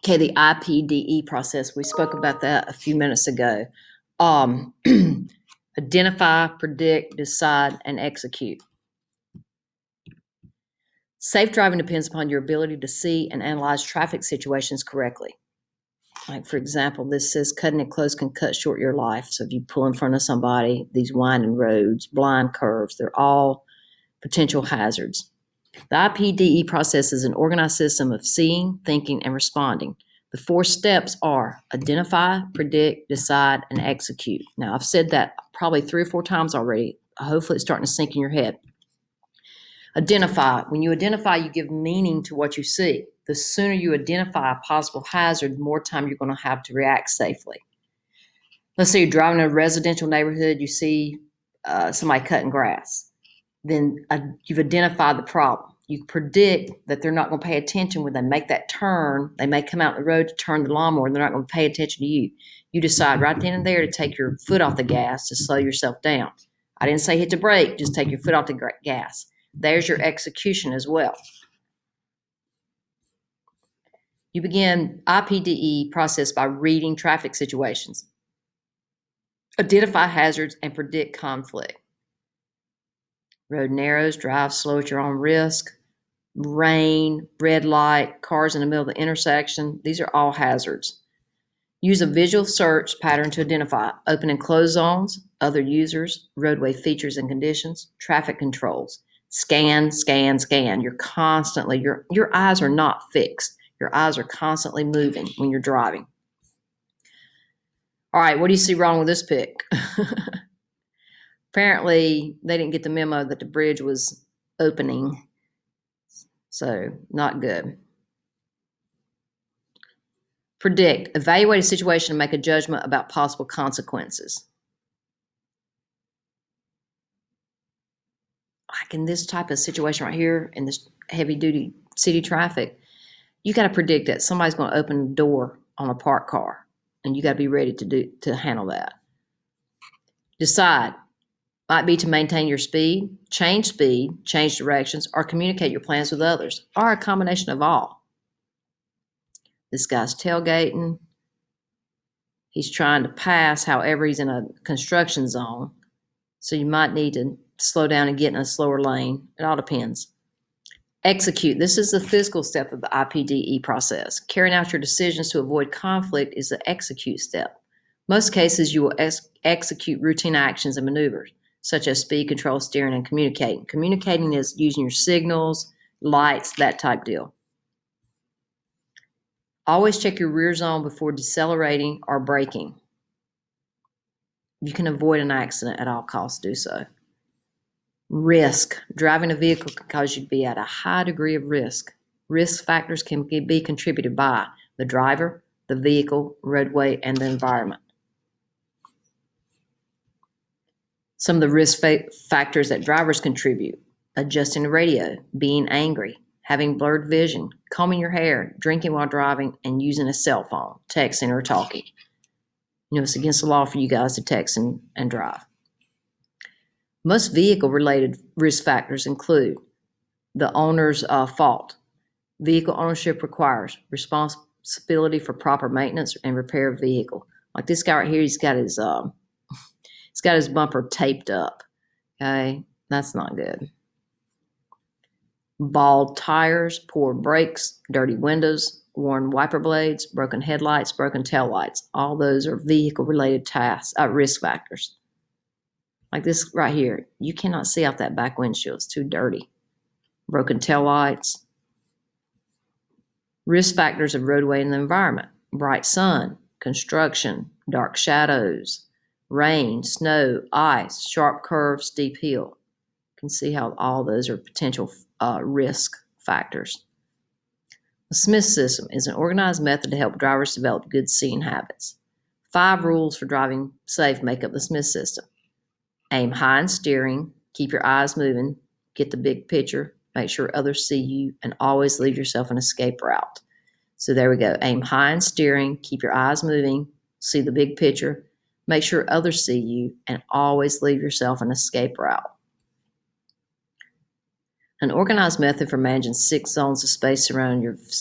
Okay, the IPDE process, we spoke about that a few minutes ago. Identify, predict, decide, and execute. Safe driving depends upon your ability to see and analyze traffic situations correctly. Like, for example, this says cutting it close can cut short your life. So if you pull in front of somebody, these winding roads, blind curves, they're all potential hazards. The IPDE process is an organized system of seeing, thinking, and responding. The 4 steps are identify, predict, decide, and execute. Now, I've said that probably 3 or 4 times already. Hopefully, it's starting to sink in your head. Identify. When you identify, you give meaning to what you see. The sooner you identify a possible hazard, the more time you're going to have to react safely. Let's say you're driving in a residential neighborhood, you see somebody cutting grass. Then you've identified the problem. You predict that they're not going to pay attention when they make that turn. They may come out the road to turn the lawnmower and they're not going to pay attention to you. You decide right then and there to take your foot off the gas to slow yourself down. I didn't say hit the brake, just take your foot off the gas. There's your execution as well. You begin IPDE process by reading traffic situations. Identify hazards and predict conflict. Road narrows, drive slow at your own risk. Rain, red light, cars in the middle of the intersection. These are all hazards. Use a visual search pattern to identify open and closed zones, other users, roadway features and conditions, traffic controls. Scan, scan, scan. You're constantly, your eyes are not fixed. Your eyes are constantly moving when you're driving. All right, what do you see wrong with this pic? Apparently, they didn't get the memo that the bridge was opening. So, not good. Predict. Evaluate a situation and make a judgment about possible consequences. Like in this type of situation right here, in this heavy-duty city traffic, you got to predict that somebody's going to open the door on a parked car, and you got to be ready to handle that. Decide. Might be to maintain your speed, change directions, or communicate your plans with others, or a combination of all. This guy's tailgating. He's trying to pass, however, he's in a construction zone. So you might need to slow down and get in a slower lane. It all depends. Execute. This is the physical step of the IPDE process. Carrying out your decisions to avoid conflict is the execute step. Most cases, you will execute routine actions and maneuvers, such as speed control, steering, and communicating. Communicating is using your signals, lights, that type deal. Always check your rear zone before decelerating or braking. You can avoid an accident at all costs, do so. Risk. Driving a vehicle can cause you to be at a high degree of risk. Risk factors can be contributed by the driver, the vehicle, roadway, and the environment. Some of the risk factors that drivers contribute: adjusting the radio, being angry, having blurred vision, combing your hair, drinking while driving, and using a cell phone, texting or talking. You know, it's against the law for you guys to text and drive. Most vehicle-related risk factors include the owner's fault. Vehicle ownership requires responsibility for proper maintenance and repair of vehicle. Like this guy right here, he's got his bumper taped up. Okay, that's not good. Bald tires, poor brakes, dirty windows, worn wiper blades, broken headlights, broken taillights. All those are vehicle-related risk factors. Like this right here, you cannot see out that back windshield. It's too dirty. Broken taillights. Risk factors of roadway and the environment: bright sun, construction, dark shadows, rain, snow, ice, sharp curves, steep hill. You can see how all those are potential risk factors. The Smith system is an organized method to help drivers develop good seeing habits. 5 rules for driving safe make up the Smith system. Aim high in steering, keep your eyes moving, get the big picture, make sure others see you, and always leave yourself an escape route. So there we go. Aim high in steering, keep your eyes moving, see the big picture, make sure others see you, and always leave yourself an escape route. An organized method for managing 6 zones of space surrounding your